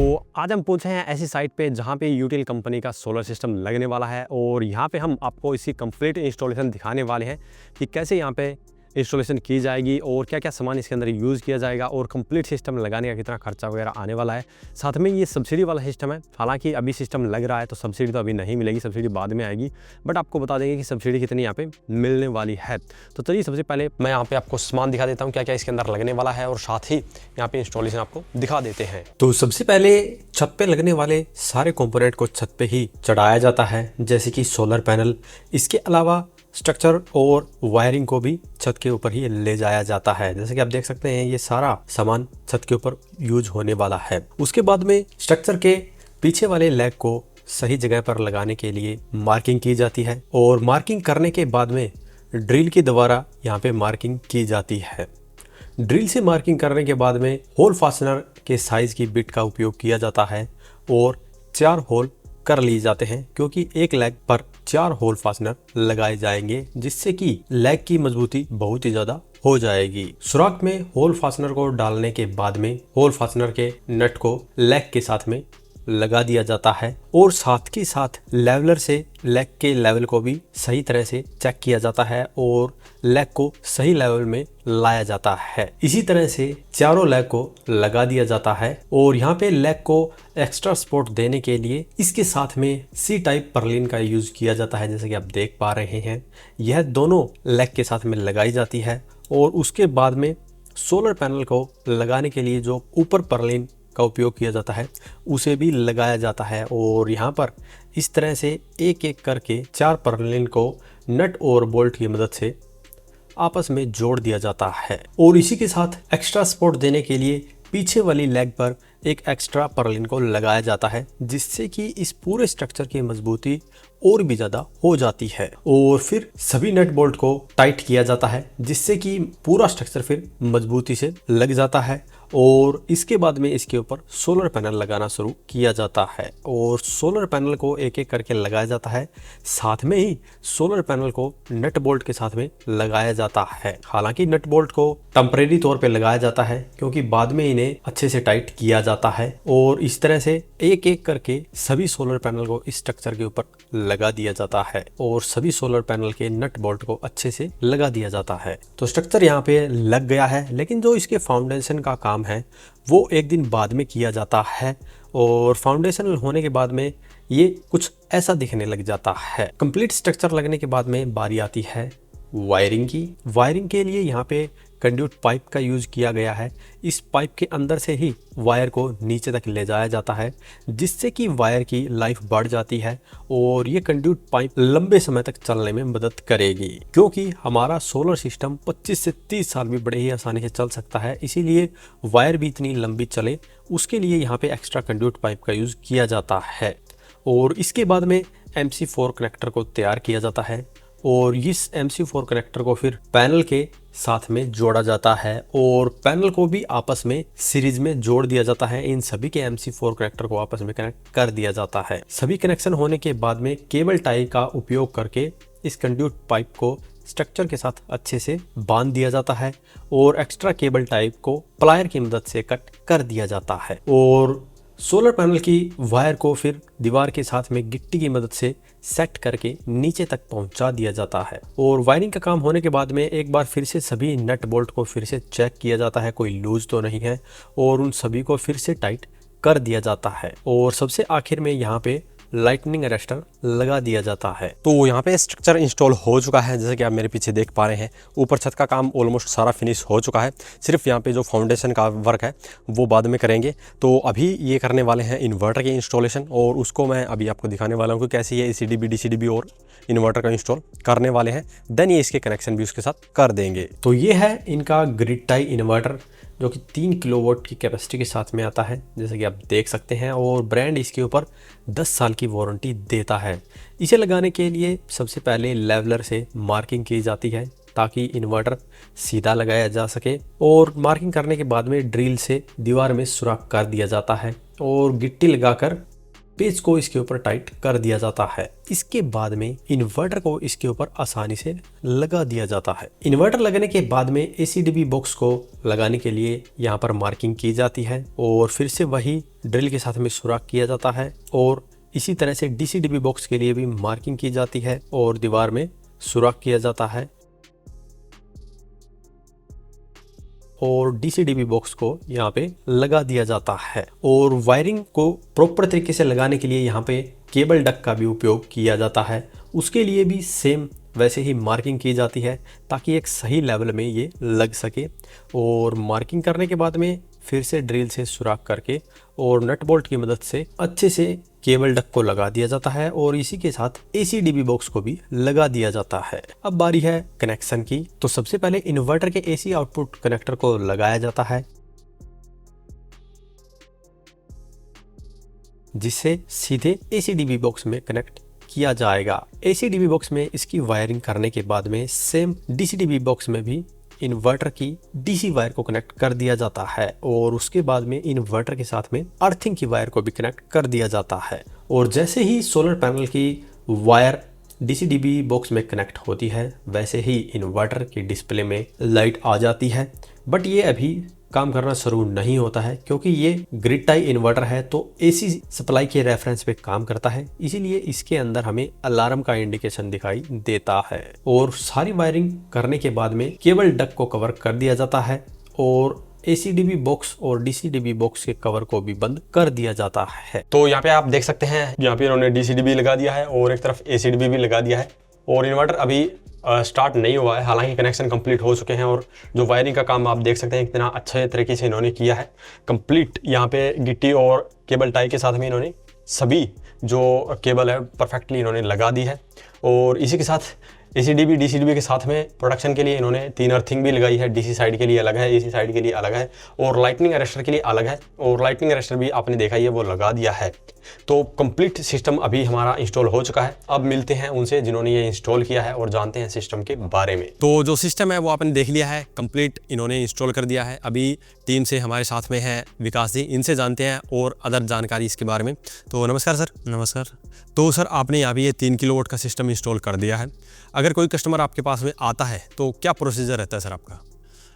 आज हम पहुंचे हैं ऐसी साइट पे जहां पे यूटीएल कंपनी का सोलर सिस्टम लगने वाला है और यहां पे हम आपको इसकी कंप्लीट इंस्टॉलेशन दिखाने वाले हैं कि कैसे यहां पे इंस्टॉलेशन की जाएगी और क्या क्या सामान इसके अंदर यूज़ किया जाएगा और कंप्लीट सिस्टम लगाने का कितना खर्चा वगैरह आने वाला है। साथ में ये सब्सिडी वाला सिस्टम है, हालांकि अभी सिस्टम लग रहा है तो सब्सिडी तो अभी नहीं मिलेगी, सब्सिडी बाद में आएगी, बट आपको बता देंगे कि सब्सिडी कितनी यहाँ पे मिलने वाली है। तो चलिए सबसे पहले मैं यहाँ पे आपको सामान दिखा देता हूँ क्या क्या इसके अंदर लगने वाला है और साथ ही यहाँ पे इंस्टॉलेशन आपको दिखा देते हैं। तो सबसे पहले छत पे लगने वाले सारे कंपोनेंट को छत पे ही चढ़ाया जाता है, जैसे कि सोलर पैनल। इसके अलावा स्ट्रक्चर और वायरिंग को भी छत के ऊपर ही ले जाया जाता है। जैसे कि आप देख सकते हैं ये सारा सामान छत के ऊपर यूज होने वाला है। उसके बाद में स्ट्रक्चर के पीछे वाले लेग को सही जगह पर लगाने के लिए मार्किंग की जाती है और मार्किंग करने के बाद में ड्रिल के द्वारा यहाँ पे मार्किंग की जाती है। ड्रिल से मार्किंग करने के बाद में होल फास्टनर के साइज की बिट का उपयोग किया जाता है और 4 होल कर लिए जाते हैं, क्योंकि एक लेग पर 4 होल फास्टनर लगाए जाएंगे, जिससे कि लेग की मजबूती बहुत ही ज्यादा हो जाएगी। सुराख में होल फास्टनर को डालने के बाद में होल फास्टनर के नट को लेग के साथ में लगा दिया जाता है और साथ के साथ लेवलर से लेग के लेवल को भी सही तरह से चेक किया जाता है और लेग को सही लेवल में लाया जाता है। इसी तरह से चारों लेग को लगा दिया जाता है और यहाँ पे लेग को एक्स्ट्रा सपोर्ट देने के लिए इसके साथ में सी टाइप पर्लिन का यूज किया जाता है। जैसे कि आप देख पा रहे हैं, यह दोनों लेग के साथ में लगाई जाती है और उसके बाद में सोलर पैनल को लगाने के लिए जो ऊपर पर्लिन का उपयोग किया जाता है उसे भी लगाया जाता है और यहाँ पर इस तरह से एक एक करके 4 पर्लिन को नट और बोल्ट की मदद से आपस में जोड़ दिया जाता है और इसी के साथ एक्स्ट्रा सपोर्ट देने के लिए पीछे वाली लेग पर एक एक्स्ट्रा पर्लिन को लगाया जाता है, जिससे कि इस पूरे स्ट्रक्चर की मजबूती और भी ज़्यादा हो जाती है। और फिर सभी नट बोल्ट को टाइट किया जाता है, जिससे कि पूरा स्ट्रक्चर फिर मजबूती से लग जाता है और इसके बाद में इसके ऊपर सोलर पैनल लगाना शुरू किया जाता है और सोलर पैनल को एक एक करके लगाया जाता है। साथ में ही सोलर पैनल को नट बोल्ट के साथ में लगाया जाता है। हालांकि नट बोल्ट को टेम्परेरी तौर पे लगाया जाता है, क्योंकि बाद में इन्हें अच्छे से टाइट किया जाता है और इस तरह से एक एक करके सभी सोलर पैनल को इस स्ट्रक्चर के ऊपर लगा दिया जाता है और सभी सोलर पैनल के नट बोल्ट को अच्छे से लगा दिया जाता है। तो स्ट्रक्चर यहाँ पे लग गया है, लेकिन जो इसके फाउंडेशन का काम है वो एक दिन बाद में किया जाता है और फाउंडेशन होने के बाद में ये कुछ ऐसा दिखने लग जाता है। कंप्लीट स्ट्रक्चर लगने के बाद में बारी आती है वायरिंग की। वायरिंग के लिए यहाँ पे कंड्यूट पाइप का यूज किया गया है। इस पाइप के अंदर से ही वायर को नीचे तक ले जाया जाता है, जिससे कि वायर की लाइफ बढ़ जाती है और ये कंड्यूट पाइप लंबे समय तक चलने में मदद करेगी, क्योंकि हमारा सोलर सिस्टम 25 से 30 साल भी बड़े ही आसानी से चल सकता है। इसीलिए वायर भी इतनी लंबी चले उसके लिए यहाँ पे एक्स्ट्रा कंड्यूट पाइप का यूज किया जाता है। और इसके बाद में MC4 कनेक्टर को तैयार किया जाता है और इस MC4 कनेक्टर को फिर पैनल के साथ में जोड़ा जाता है और पैनल को भी आपस में सीरीज में जोड़ दिया जाता है। इन सभी के MC4 कनेक्टर को आपस में कनेक्ट कर दिया जाता है। सभी कनेक्शन होने के बाद में केबल टाई का उपयोग करके इस कंड्यूट पाइप को स्ट्रक्चर के साथ अच्छे से बांध दिया जाता है और एक्स्ट्रा केबल टाइप को प्लायर की मदद से कट कर दिया जाता है और सोलर पैनल की वायर को फिर दीवार के साथ में गिट्टी की मदद से सेट करके नीचे तक पहुंचा दिया जाता है। और वायरिंग का काम होने के बाद में एक बार फिर से सभी नट बोल्ट को फिर से चेक किया जाता है, कोई लूज तो नहीं है, और उन सभी को फिर से टाइट कर दिया जाता है और सबसे आखिर में यहाँ पे लाइटनिंग अरेस्टर लगा दिया जाता है। तो यहाँ पे स्ट्रक्चर इंस्टॉल हो चुका है, जैसे कि आप मेरे पीछे देख पा रहे हैं। ऊपर छत का काम ऑलमोस्ट सारा फिनिश हो चुका है, सिर्फ यहाँ पे जो फाउंडेशन का वर्क है वो बाद में करेंगे। तो अभी ये करने वाले हैं इन्वर्टर की इंस्टॉलेशन और उसको मैं अभी आपको दिखाने वाला हूँ कि कैसे ये ACDB DCDB और इन्वर्टर का इंस्टॉल करने वाले हैं। देन ये इसके कनेक्शन भी उसके साथ कर देंगे। तो ये है इनका ग्रिड टाई इन्वर्टर, जो कि 3 किलोवाट की कैपेसिटी के साथ में आता है, जैसे कि आप देख सकते हैं। और ब्रांड इसके ऊपर 10 साल की वारंटी देता है। इसे लगाने के लिए सबसे पहले लेवलर से मार्किंग की जाती है ताकि इन्वर्टर सीधा लगाया जा सके और मार्किंग करने के बाद में ड्रिल से दीवार में सुराख कर दिया जाता है और गिट्टी लगाकर पेज को इसके ऊपर टाइट कर दिया जाता है। इसके बाद में इन्वर्टर को इसके ऊपर आसानी से लगा दिया जाता है। इन्वर्टर लगने के बाद में ACDB बॉक्स को लगाने के लिए यहाँ पर मार्किंग की जाती है और फिर से वही ड्रिल के साथ में सुराख किया जाता है और इसी तरह से DCDB बॉक्स के लिए भी मार्किंग की जाती है और दीवार में सुराख किया जाता है और DCDB बॉक्स को यहाँ पे लगा दिया जाता है। और वायरिंग को प्रॉपर तरीके से लगाने के लिए यहाँ पे केबल डक का भी उपयोग किया जाता है। उसके लिए भी सेम वैसे ही मार्किंग की जाती है ताकि एक सही लेवल में ये लग सके। और मार्किंग करने के बाद में फिर से ड्रिल से सुराख करके और नट बोल्ट की मदद से अच्छे से केबल डक को लगा दिया जाता है और इसी के साथ ACDB बॉक्स को भी लगा दिया जाता है। अब बारी है कनेक्शन की। तो सबसे पहले इन्वर्टर के AC आउटपुट कनेक्टर को लगाया जाता है, जिससे सीधे ACDB बॉक्स में कनेक्ट किया जाएगा। ACDB बॉक्स में इसकी वायरिंग करने के बाद में सेम DCDB बॉक्स में भी इन्वर्टर की DC वायर को कनेक्ट कर दिया जाता है और उसके बाद में इन्वर्टर के साथ में अर्थिंग की वायर को भी कनेक्ट कर दिया जाता है। और जैसे ही सोलर पैनल की वायर DCDB बॉक्स में कनेक्ट होती है वैसे ही इन्वर्टर की डिस्प्ले में लाइट आ जाती है। बट ये अभी काम करना शुरू नहीं होता है क्योंकि ये ग्रिड टाई इन्वर्टर है तो AC सप्लाई के रेफरेंस पे काम करता है, इसीलिए इसके अंदर हमें अलार्म का इंडिकेशन दिखाई देता है। और सारी वायरिंग करने के बाद में केबल डक को कवर कर दिया जाता है और ACDB बॉक्स और DCDB बॉक्स के कवर को भी बंद कर दिया जाता है। तो यहाँ पे आप देख सकते हैं, यहाँ पे इन्होंने DCDB लगा दिया है और एक तरफ ACDB भी लगा दिया है और इन्वर्टर अभी स्टार्ट नहीं हुआ है, हालांकि कनेक्शन कंप्लीट हो चुके हैं। और जो वायरिंग का काम आप देख सकते हैं कितना अच्छे तरीके से इन्होंने किया है कंप्लीट। यहाँ पे गिट्टी और केबल टाई के साथ में इन्होंने सभी जो केबल है परफेक्टली इन्होंने लगा दी है। और इसी के साथ ACDB DCDB के साथ में प्रोडक्शन के लिए इन्होंने 3 अर्थिंग भी लगाई है। DC साइड के लिए अलग है, AC साइड के लिए अलग है और लाइटनिंग अरेस्टर के लिए अलग है। और लाइटनिंग अरेस्टर भी आपने देखा ही है, वो लगा दिया है। तो कंप्लीट सिस्टम अभी हमारा इंस्टॉल हो चुका है। अब मिलते हैं उनसे जिन्होंने ये इंस्टॉल किया है और जानते हैं सिस्टम के बारे में। तो जो सिस्टम है वो आपने देख लिया है, कंप्लीट इन्होंने इंस्टॉल कर दिया है। अभी टीम से हमारे साथ में है विकास जी, इनसे जानते हैं और अदर जानकारी इसके बारे में। तो नमस्कार सर। नमस्कार। तो सर आपने यहाँ पे ये 3 किलोवाट का सिस्टम इंस्टॉल कर दिया है। अगर कोई कस्टमर आपके पास में आता है तो क्या प्रोसीजर रहता है सर आपका?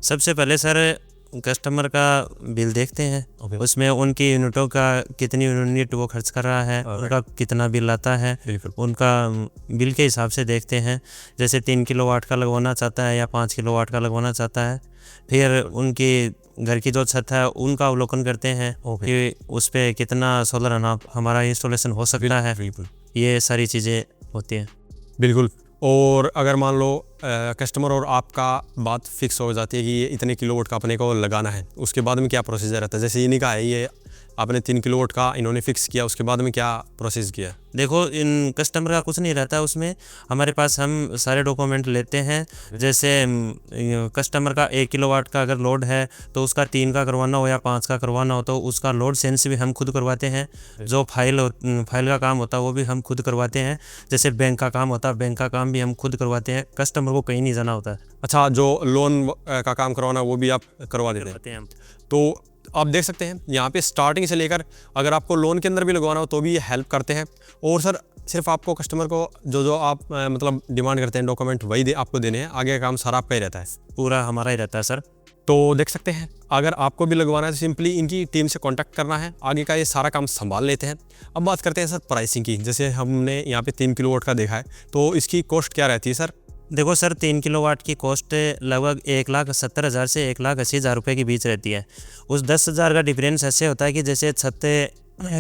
सबसे पहले सर कस्टमर का बिल देखते हैं, उसमें उनकी यूनिटों का कितनी यूनिट वो खर्च कर रहा है, उनका कितना बिल आता है, उनका बिल के हिसाब से देखते हैं। जैसे 3 किलोवाट का लगवाना चाहता है या 5 किलोवाट का लगवाना चाहता है, फिर उनकी घर की जो छत है उनका अवलोकन करते हैं कि उस पर कितना सोलर हमारा इंस्टॉलेशन हो सकता है। ये सारी चीज़ें होती हैं। बिल्कुल। और अगर मान लो कस्टमर और आपका बात फिक्स हो जाती है कि ये इतने किलोवाट का अपने को लगाना है, उसके बाद में क्या प्रोसीजर रहता है? जैसे इन्हीं का है, ये आपने 3 किलोवाट का इन्होंने फिक्स किया, उसके बाद में क्या प्रोसेस किया? देखो, इन कस्टमर का कुछ नहीं रहता उसमें। हमारे पास हम सारे डॉक्यूमेंट लेते हैं। जैसे कस्टमर का 1 किलोवाट का अगर लोड है तो उसका 3 का करवाना हो या 5 का करवाना हो तो उसका लोड सेंस भी हम खुद करवाते हैं। जो फाइल का काम होता है वो भी हम खुद करवाते हैं। जैसे बैंक का काम होता है, बैंक का काम भी हम खुद करवाते हैं। कस्टमर को कहीं नहीं जाना होता है। अच्छा, जो लोन का काम करवाना वो भी आप करवा देते हैं? तो आप देख सकते हैं यहाँ पे स्टार्टिंग से लेकर अगर आपको लोन के अंदर भी लगवाना हो तो भी ये हेल्प करते हैं। और सर सिर्फ आपको कस्टमर को जो आप मतलब डिमांड करते हैं डॉक्यूमेंट वही आपको देने हैं, आगे का काम सारा आपका ही रहता है? पूरा हमारा ही रहता है सर। तो देख सकते हैं अगर आपको भी लगवाना है तो सिंपली इनकी टीम से कांटेक्ट करना है, आगे का ये सारा काम संभाल लेते हैं। अब बात करते हैं सर प्राइसिंग की। जैसे हमने यहाँ पे 3 किलोवाट का देखा है तो इसकी कॉस्ट क्या रहती है सर? देखो सर, 3 किलोवाट की कॉस्ट लगभग 1,70,000 से 1,80,000 रुपये के बीच रहती है। उस 10,000 का डिफरेंस ऐसे होता है कि जैसे छत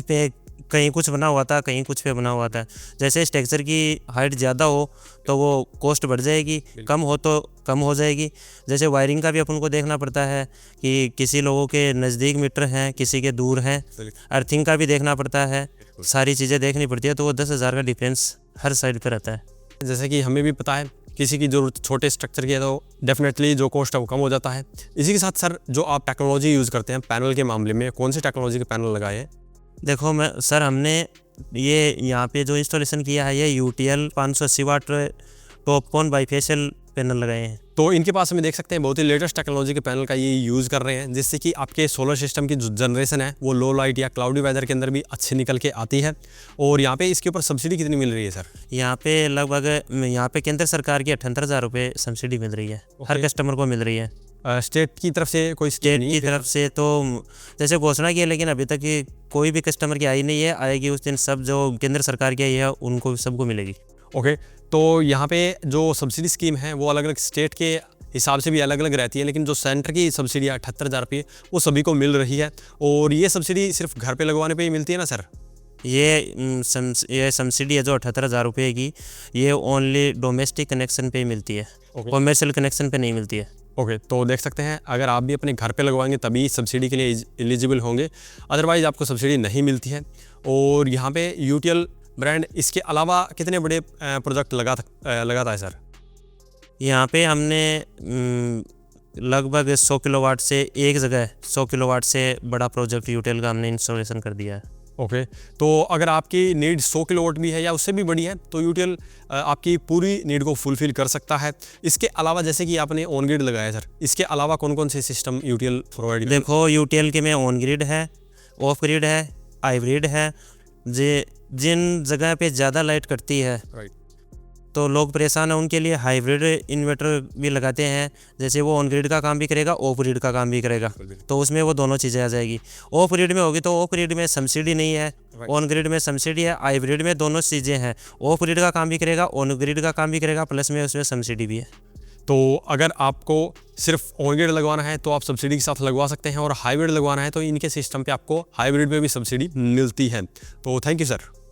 पे कहीं कुछ बना हुआ था, कहीं कुछ पे बना हुआ था। जैसे स्ट्रक्चर की हाइट ज़्यादा हो तो वो कॉस्ट बढ़ जाएगी, कम हो तो कम हो जाएगी। जैसे वायरिंग का भी अपन को देखना पड़ता है कि किसी लोगों के नज़दीक मीटर हैं, किसी के दूर हैं। अर्थिंग का भी देखना पड़ता है, सारी चीज़ें देखनी पड़ती है। तो वो 10,000 का डिफरेंस हर साइड पर रहता है। जैसे कि हमें भी पता है किसी की जरूरत छोटे स्ट्रक्चर की है तो डेफिनेटली जो कॉस्ट है वो कम हो जाता है। इसी के साथ सर जो आप टेक्नोलॉजी यूज़ करते हैं पैनल के मामले में, कौन सी टेक्नोलॉजी के पैनल लगाए हैं? देखो सर हमने ये यहाँ पे जो इंस्टॉलेशन किया है ये UTL 580 वाट टॉप कॉन बाईफेशियल पैनल लगाए हैं। तो इनके पास हमें देख सकते हैं बहुत ही लेटेस्ट टेक्नोलॉजी के पैनल का ये यूज़ कर रहे हैं, जिससे कि आपके सोलर सिस्टम की जो जनरेशन है वो लो लाइट या क्लाउडी वेदर के अंदर भी अच्छी निकल के आती है। और यहाँ पे इसके ऊपर सब्सिडी कितनी मिल रही है सर? यहाँ पे लगभग यहाँ पे केंद्र सरकार की 78,000 रुपये सब्सिडी मिल रही है, हर कस्टमर को मिल रही है। स्टेट की तरफ से कोई स्टेट की तरफ से तो जैसे घोषणा की है, लेकिन अभी तक कोई भी कस्टमर की आई नहीं है। आएगी उस दिन सब जो केंद्र सरकार की आई है उनको सबको मिलेगी। ओके, तो यहाँ पे जो सब्सिडी स्कीम है वो अलग अलग स्टेट के हिसाब से भी अलग अलग रहती है, लेकिन जो सेंटर की सब्सिडी 78,000 रुपये वो सभी को मिल रही है। और ये सब्सिडी सिर्फ घर पे लगवाने पे ही मिलती है ना सर? ये सब्सिडी है जो 78,000 रुपये की, ये ओनली डोमेस्टिक कनेक्शन पे ही मिलती है, कॉमर्शियल कनेक्शन पे नहीं मिलती है। ओके, तो देख सकते हैं अगर आप भी अपने घर पे लगवाएंगे तभी सब्सिडी के लिए एलिजिबल होंगे, अदरवाइज़ आपको सब्सिडी नहीं मिलती है। और यहाँ पे यूटीएल ब्रांड इसके अलावा कितने बड़े प्रोजेक्ट लगाता है सर? यहाँ पे हमने लगभग 100 किलोवाट से एक जगह 100 किलोवाट से बड़ा प्रोजेक्ट यूटीएल का हमने इंस्टॉलेशन कर दिया है। ओके, तो अगर आपकी नीड 100 किलोवाट भी है या उससे भी बड़ी है तो यूटीएल आपकी पूरी नीड को फुलफिल कर सकता है। इसके अलावा जैसे कि आपने ऑन ग्रिड लगाया सर, इसके अलावा कौन कौन से सिस्टम यूटीएल प्रोवाइड? देखो, यूटीएल के में ऑन ग्रिड है, ऑफ ग्रिड है, हाइब्रिड है। जिन जगह पे ज़्यादा लाइट कटती है तो लोग परेशान हैं, उनके लिए हाइब्रिड इन्वर्टर भी लगाते हैं। जैसे वो ऑन ग्रिड का काम भी करेगा, ऑफ ग्रिड का काम भी करेगा, तो उसमें वो दोनों चीज़ें आ जाएगी। ऑफ ग्रिड में होगी तो ऑफ ग्रिड में सब्सिडी नहीं है, ऑन ग्रिड में सब्सिडी है। हाइब्रिड में दोनों चीज़ें हैं, ऑफ ग्रिड का काम भी करेगा, ऑन ग्रिड का काम भी करेगा, प्लस में उसमें सब्सिडी भी है। तो अगर आपको सिर्फ ऑन ग्रिड लगवाना है तो आप सब्सिडी के साथ लगवा सकते हैं, और हाइब्रिड लगवाना है तो इनके सिस्टम पे आपको हाइब्रिड में भी सब्सिडी मिलती है। तो थैंक यू सर।